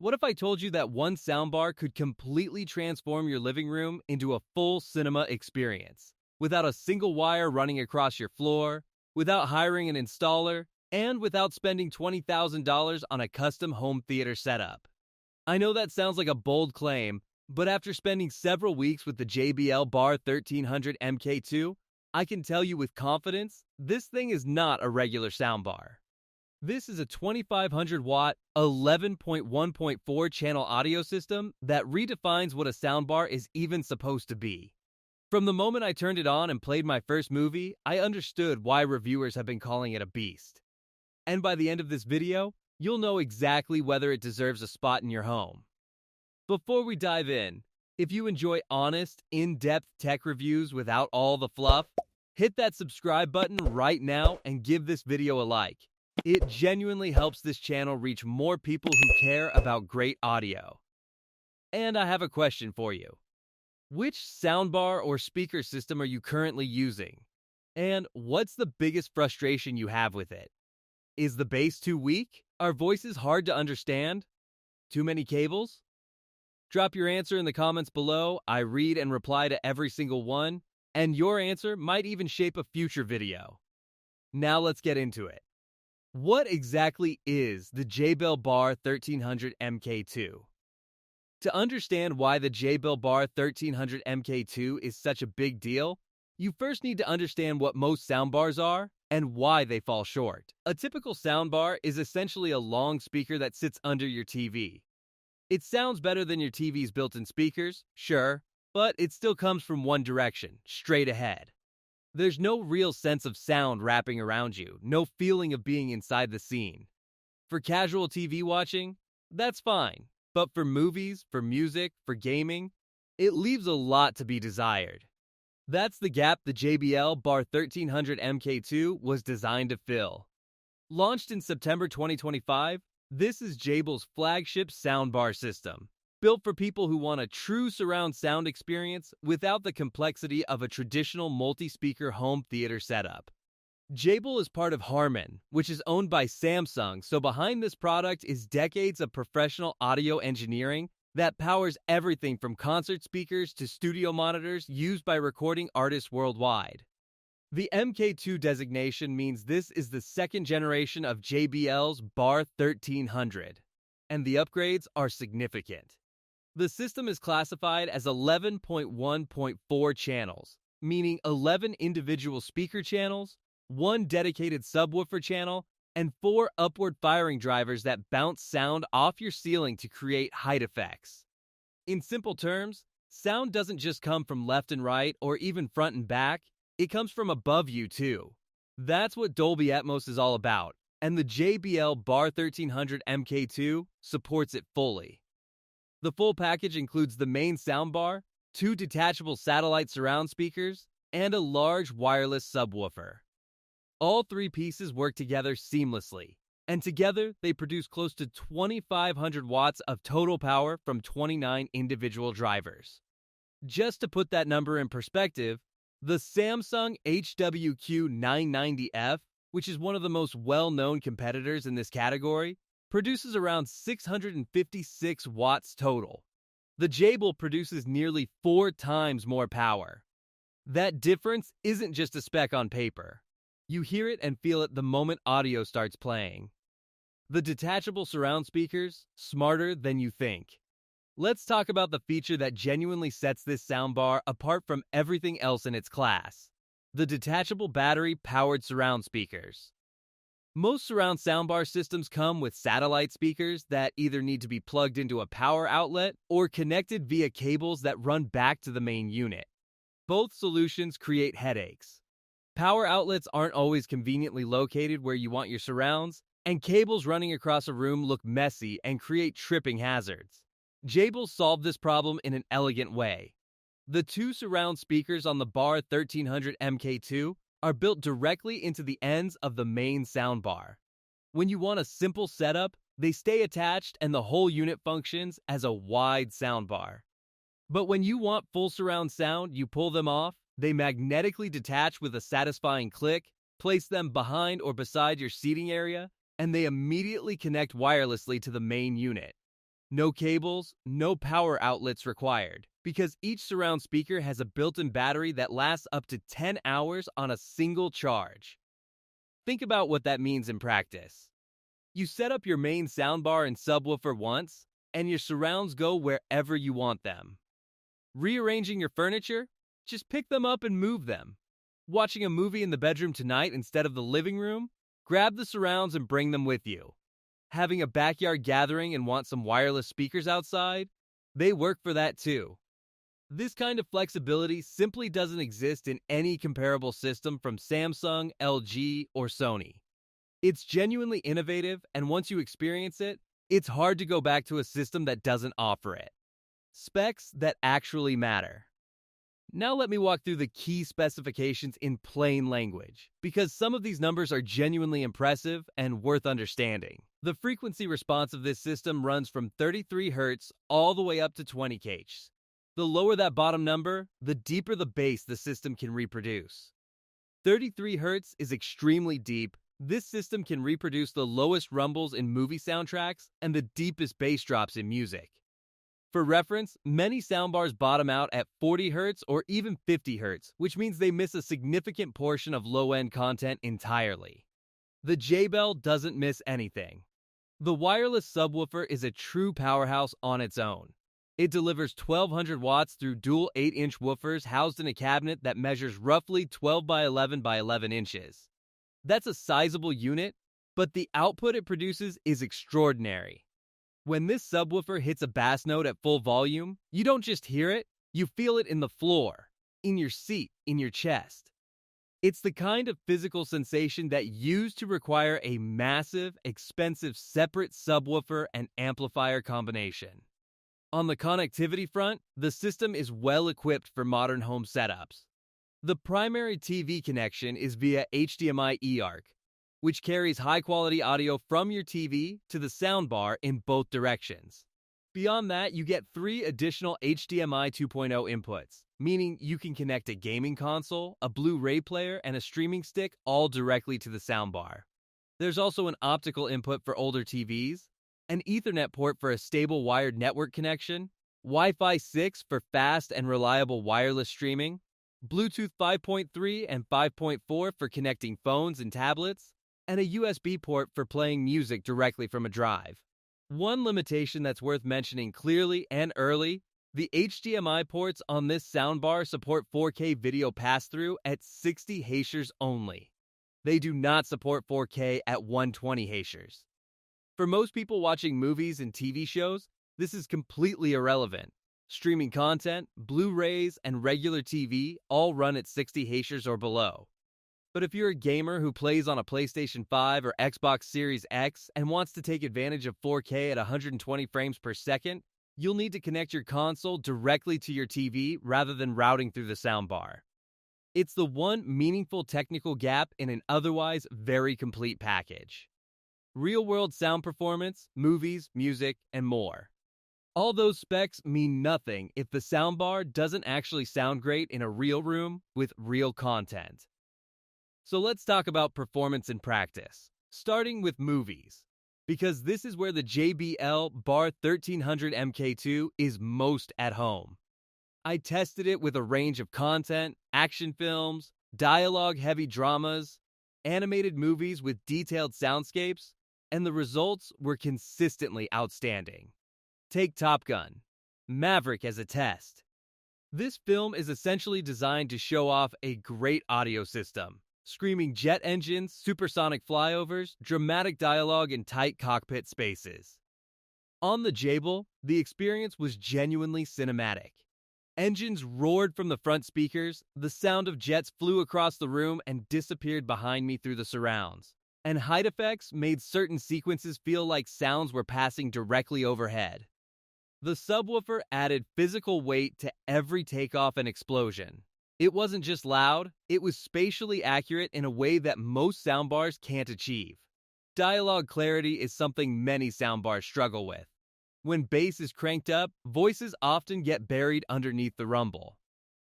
What if I told you that one soundbar could completely transform your living room into a full cinema experience, without a single wire running across your floor, without hiring an installer, and without spending $20,000 on a custom home theater setup? I know that sounds like a bold claim, but after spending several weeks with the JBL Bar 1300 MK2, I can tell you with confidence, this thing is not a regular soundbar. This is a 2500 watt, 11.1.4 channel audio system that redefines what a soundbar is even supposed to be. From the moment I turned it on and played my first movie, I understood why reviewers have been calling it a beast. And by the end of this video, you'll know exactly whether it deserves a spot in your home. Before we dive in, if you enjoy honest, in-depth tech reviews without all the fluff, hit that subscribe button right now and give this video a like. It genuinely helps this channel reach more people who care about great audio. And I have a question for you. Which soundbar or speaker system are you currently using? And what's the biggest frustration you have with it? Is the bass too weak? Are voices hard to understand? Too many cables? Drop your answer in the comments below. I read and reply to every single one, and your answer might even shape a future video. Now let's get into it. What exactly is the JBL Bar 1300 MK2? To understand why the JBL Bar 1300 MK2 is such a big deal, you first need to understand what most soundbars are and why they fall short. A typical soundbar is essentially a long speaker that sits under your TV. It sounds better than your TV's built-in speakers, sure, but it still comes from one direction, straight ahead. There's no real sense of sound wrapping around you, no feeling of being inside the scene. For casual TV watching, that's fine, but for movies, for music, for gaming, it leaves a lot to be desired. That's the gap the JBL Bar 1300 MK2 was designed to fill. Launched in September 2025, this is JBL's flagship soundbar system, built for people who want a true surround sound experience without the complexity of a traditional multi-speaker home theater setup. JBL is part of Harman, which is owned by Samsung, so behind this product is decades of professional audio engineering that powers everything from concert speakers to studio monitors used by recording artists worldwide. The MK2 designation means this is the second generation of JBL's Bar 1300, and the upgrades are significant. The system is classified as 11.1.4 channels, meaning 11 individual speaker channels, one dedicated subwoofer channel, and 4 upward firing drivers that bounce sound off your ceiling to create height effects. In simple terms, sound doesn't just come from left and right or even front and back, it comes from above you too. That's what Dolby Atmos is all about, and the JBL Bar 1300 MK2 supports it fully. The full package includes the main soundbar, 2 detachable satellite surround speakers, and a large wireless subwoofer. All 3 pieces work together seamlessly, and together they produce close to 2,500 watts of total power from 29 individual drivers. Just to put that number in perspective, the Samsung HWQ990F, which is one of the most well-known competitors in this category, produces around 656 watts total. The JBL produces nearly 4 times more power. That difference isn't just a spec on paper. You hear it and feel it the moment audio starts playing. The detachable surround speakers, smarter than you think. Let's talk about the feature that genuinely sets this soundbar apart from everything else in its class: the detachable battery-powered surround speakers. Most surround soundbar systems come with satellite speakers that either need to be plugged into a power outlet or connected via cables that run back to the main unit. Both solutions create headaches. Power outlets aren't always conveniently located where you want your surrounds, and cables running across a room look messy and create tripping hazards. JBL solved this problem in an elegant way. The 2 surround speakers on the Bar 1300 MK2 are built directly into the ends of the main soundbar. When you want a simple setup, they stay attached and the whole unit functions as a wide soundbar. But when you want full surround sound, you pull them off, they magnetically detach with a satisfying click, place them behind or beside your seating area, and they immediately connect wirelessly to the main unit. No cables, no power outlets required, because each surround speaker has a built-in battery that lasts up to 10 hours on a single charge. Think about what that means in practice. You set up your main soundbar and subwoofer once, and your surrounds go wherever you want them. Rearranging your furniture? Just pick them up and move them. Watching a movie in the bedroom tonight instead of the living room? Grab the surrounds and bring them with you. Having a backyard gathering and want some wireless speakers outside? They work for that too. This kind of flexibility simply doesn't exist in any comparable system from Samsung, LG, or Sony. It's genuinely innovative, and once you experience it, it's hard to go back to a system that doesn't offer it. Specs that actually matter. Now let me walk through the key specifications in plain language, because some of these numbers are genuinely impressive and worth understanding. The frequency response of this system runs from 33 Hz all the way up to 20 kHz. The lower that bottom number, the deeper the bass the system can reproduce. 33 Hz is extremely deep. This system can reproduce the lowest rumbles in movie soundtracks and the deepest bass drops in music. For reference, many soundbars bottom out at 40 Hz or even 50 Hz, which means they miss a significant portion of low-end content entirely. The JBL doesn't miss anything. The wireless subwoofer is a true powerhouse on its own. It delivers 1200 watts through dual 8-inch woofers housed in a cabinet that measures roughly 12 by 11 by 11 inches. That's a sizable unit, but the output it produces is extraordinary. When this subwoofer hits a bass note at full volume, you don't just hear it, you feel it in the floor, in your seat, in your chest. It's the kind of physical sensation that used to require a massive, expensive separate subwoofer and amplifier combination. On the connectivity front, the system is well equipped for modern home setups. The primary TV connection is via HDMI eARC, which carries high-quality audio from your TV to the soundbar in both directions. Beyond that, you get 3 additional HDMI 2.0 inputs, meaning you can connect a gaming console, a Blu-ray player, and a streaming stick all directly to the soundbar. There's also an optical input for older TVs, an Ethernet port for a stable wired network connection, Wi-Fi 6 for fast and reliable wireless streaming, Bluetooth 5.3 and 5.4 for connecting phones and tablets, and a USB port for playing music directly from a drive. One limitation that's worth mentioning clearly and early, the HDMI ports on this soundbar support 4K video pass-through at 60 Hz only. They do not support 4K at 120 Hz. For most people watching movies and TV shows, this is completely irrelevant. Streaming content, Blu-rays, and regular TV all run at 60 Hz or below. But if you're a gamer who plays on a PlayStation 5 or Xbox Series X and wants to take advantage of 4K at 120 frames per second, you'll need to connect your console directly to your TV rather than routing through the soundbar. It's the one meaningful technical gap in an otherwise very complete package. Real-world sound performance, movies, music, and more. All those specs mean nothing if the soundbar doesn't actually sound great in a real room with real content. So let's talk about performance in practice, starting with movies, because this is where the JBL Bar 1300 MK2 is most at home. I tested it with a range of content, action films, dialogue-heavy dramas, animated movies with detailed soundscapes, and the results were consistently outstanding. Take Top Gun, Maverick as a test. This film is essentially designed to show off a great audio system, screaming jet engines, supersonic flyovers, dramatic dialogue, and tight cockpit spaces. On the JBL, the experience was genuinely cinematic. Engines roared from the front speakers, the sound of jets flew across the room and disappeared behind me through the surrounds, and height effects made certain sequences feel like sounds were passing directly overhead. The subwoofer added physical weight to every takeoff and explosion. It wasn't just loud, it was spatially accurate in a way that most soundbars can't achieve. Dialogue clarity is something many soundbars struggle with. When bass is cranked up, voices often get buried underneath the rumble.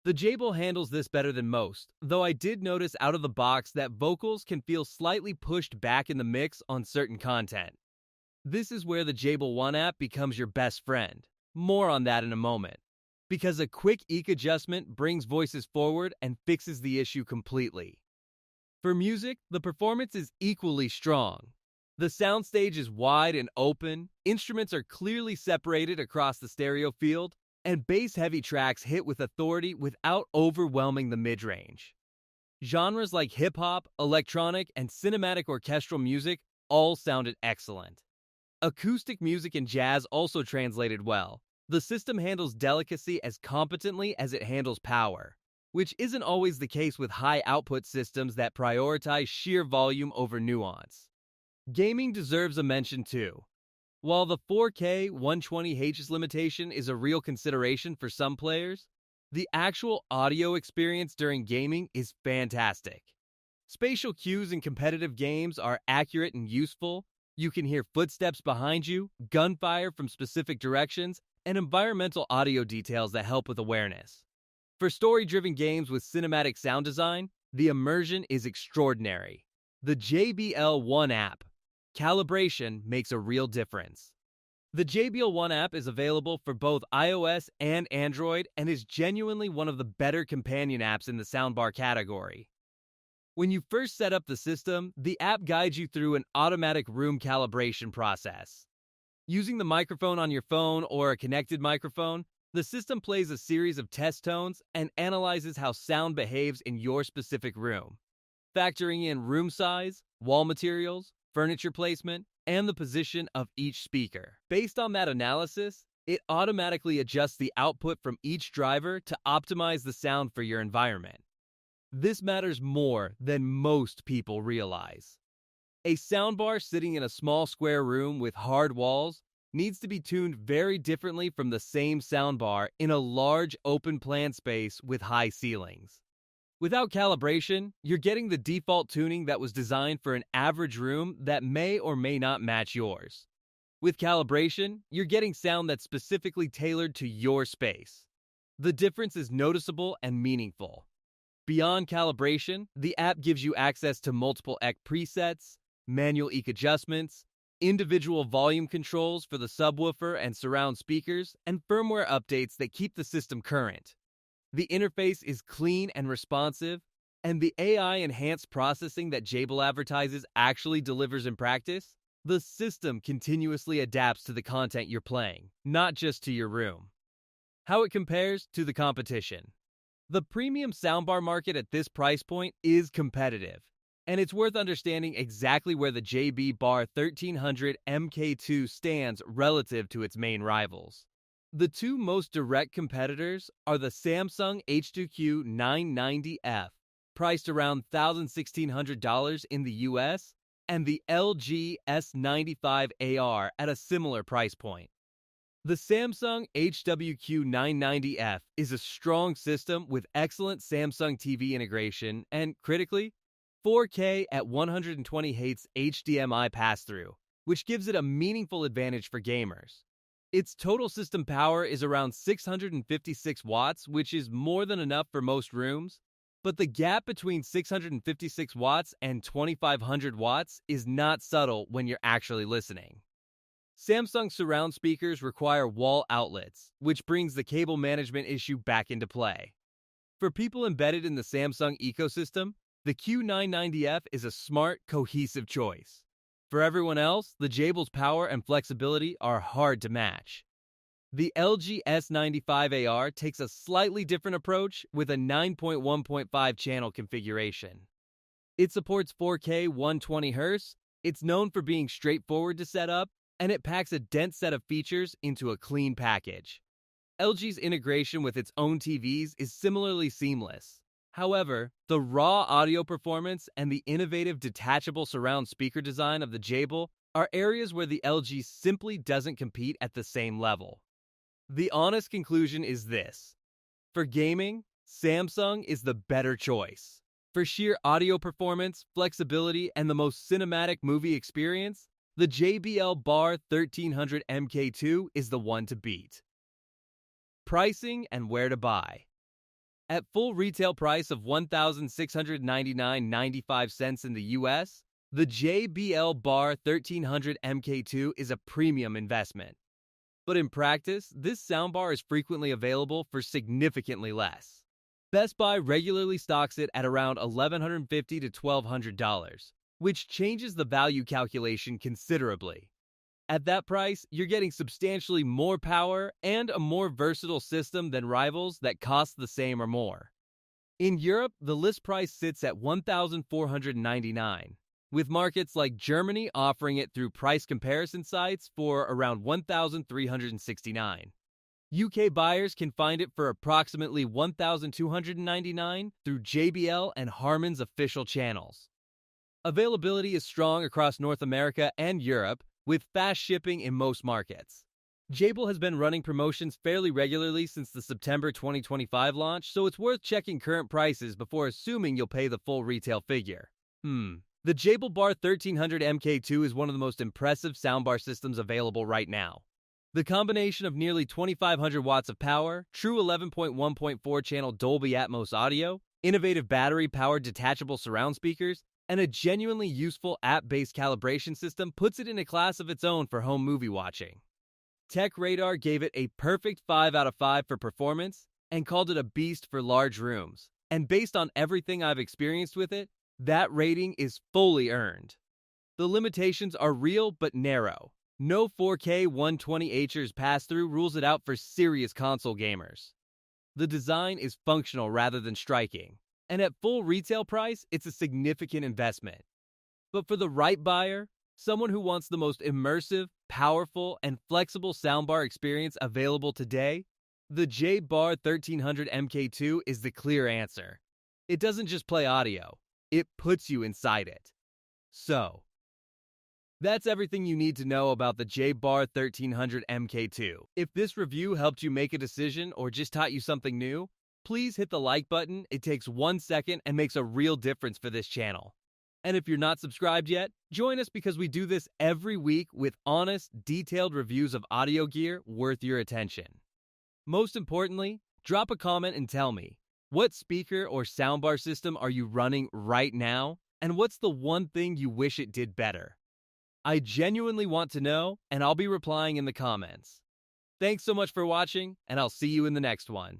The JBL handles this better than most, though I did notice out of the box that vocals can feel slightly pushed back in the mix on certain content. This is where the JBL One app becomes your best friend. More on that in a moment. Because a quick EQ adjustment brings voices forward and fixes the issue completely. For music, the performance is equally strong. The soundstage is wide and open, instruments are clearly separated across the stereo field, and bass-heavy tracks hit with authority without overwhelming the mid-range. Genres like hip-hop, electronic, and cinematic orchestral music all sounded excellent. Acoustic music and jazz also translated well. The system handles delicacy as competently as it handles power, which isn't always the case with high-output systems that prioritize sheer volume over nuance. Gaming deserves a mention too. While the 4K 120Hz limitation is a real consideration for some players, the actual audio experience during gaming is fantastic. Spatial cues in competitive games are accurate and useful. You can hear footsteps behind you, gunfire from specific directions, and environmental audio details that help with awareness. For story-driven games with cinematic sound design, the immersion is extraordinary. The JBL One app. Calibration makes a real difference. The JBL One app is available for both iOS and Android and is genuinely one of the better companion apps in the soundbar category. When you first set up the system, the app guides you through an automatic room calibration process. Using the microphone on your phone or a connected microphone, the system plays a series of test tones and analyzes how sound behaves in your specific room, factoring in room size, wall materials, furniture placement, and the position of each speaker. Based on that analysis, it automatically adjusts the output from each driver to optimize the sound for your environment. This matters more than most people realize. A soundbar sitting in a small square room with hard walls needs to be tuned very differently from the same soundbar in a large open plan space with high ceilings. Without calibration, you're getting the default tuning that was designed for an average room that may or may not match yours. With calibration, you're getting sound that's specifically tailored to your space. The difference is noticeable and meaningful. Beyond calibration, the app gives you access to multiple EQ presets, manual EQ adjustments, individual volume controls for the subwoofer and surround speakers, and firmware updates that keep the system current. The interface is clean and responsive, and the AI-enhanced processing that JBL advertises actually delivers in practice. The system continuously adapts to the content you're playing, not just to your room. How it compares to the competition. The premium soundbar market at this price point is competitive, and it's worth understanding exactly where the JBL Bar 1300 MK2 stands relative to its main rivals. The two most direct competitors are the Samsung H2Q 990F, priced around $1,600 in the US, and the LG S95AR at a similar price point. The Samsung HWQ 990F is a strong system with excellent Samsung TV integration and, critically, 4K at 120Hz HDMI pass-through, which gives it a meaningful advantage for gamers. Its total system power is around 656 watts, which is more than enough for most rooms, but the gap between 656 watts and 2500 watts is not subtle when you're actually listening. Samsung surround speakers require wall outlets, which brings the cable management issue back into play. For people embedded in the Samsung ecosystem, the Q990F is a smart, cohesive choice. For everyone else, the JBL's power and flexibility are hard to match. The LG S95AR takes a slightly different approach with a 9.1.5 channel configuration. It supports 4K 120Hz, it's known for being straightforward to set up, and it packs a dense set of features into a clean package. LG's integration with its own TVs is similarly seamless. However, the raw audio performance and the innovative detachable surround speaker design of the JBL are areas where the LG simply doesn't compete at the same level. The honest conclusion is this. For gaming, Samsung is the better choice. For sheer audio performance, flexibility, and the most cinematic movie experience, the JBL Bar 1300 MK2 is the one to beat. Pricing and where to buy. At full retail price of $1,699.95 in the US, The JBL Bar 1300 MK2 is a premium investment. But in practice, this soundbar is frequently available for significantly less. Best Buy regularly stocks it at around $1,150 to $1,200, which changes the value calculation considerably. At that price, you're getting substantially more power and a more versatile system than rivals that cost the same or more. In Europe, the list price sits at $1,499, with markets like Germany offering it through price comparison sites for around $1,369. UK buyers can find it for approximately $1,299 through JBL and Harman's official channels. Availability is strong across North America and Europe, with fast shipping in most markets. JBL has been running promotions fairly regularly since the September 2025 launch, so it's worth checking current prices before assuming you'll pay the full retail figure. The JBL Bar 1300 MK2 is one of the most impressive soundbar systems available right now. The combination of nearly 2,500 watts of power, true 11.1.4 channel Dolby Atmos audio, innovative battery-powered detachable surround speakers, and a genuinely useful app-based calibration system puts it in a class of its own for home movie watching. Tech Radar gave it a perfect 5 out of 5 for performance and called it a beast for large rooms. And based on everything I've experienced with it, that rating is fully earned. The limitations are real but narrow. No 4K 120Hz pass-through rules it out for serious console gamers. The design is functional rather than striking, and at full retail price, it's a significant investment. But for the right buyer, someone who wants the most immersive, powerful, and flexible soundbar experience available today, the JBar 1300 MK2 is the clear answer. It doesn't just play audio, it puts you inside it. So, that's everything you need to know about the JBar 1300 MK2. If this review helped you make a decision or just taught you something new, please hit the like button. It takes 1 second and makes a real difference for this channel. And if you're not subscribed yet, join us because we do this every week with honest, detailed reviews of audio gear worth your attention. Most importantly, drop a comment and tell me, what speaker or soundbar system are you running right now? And what's the one thing you wish it did better? I genuinely want to know, and I'll be replying in the comments. Thanks so much for watching, and I'll see you in the next one.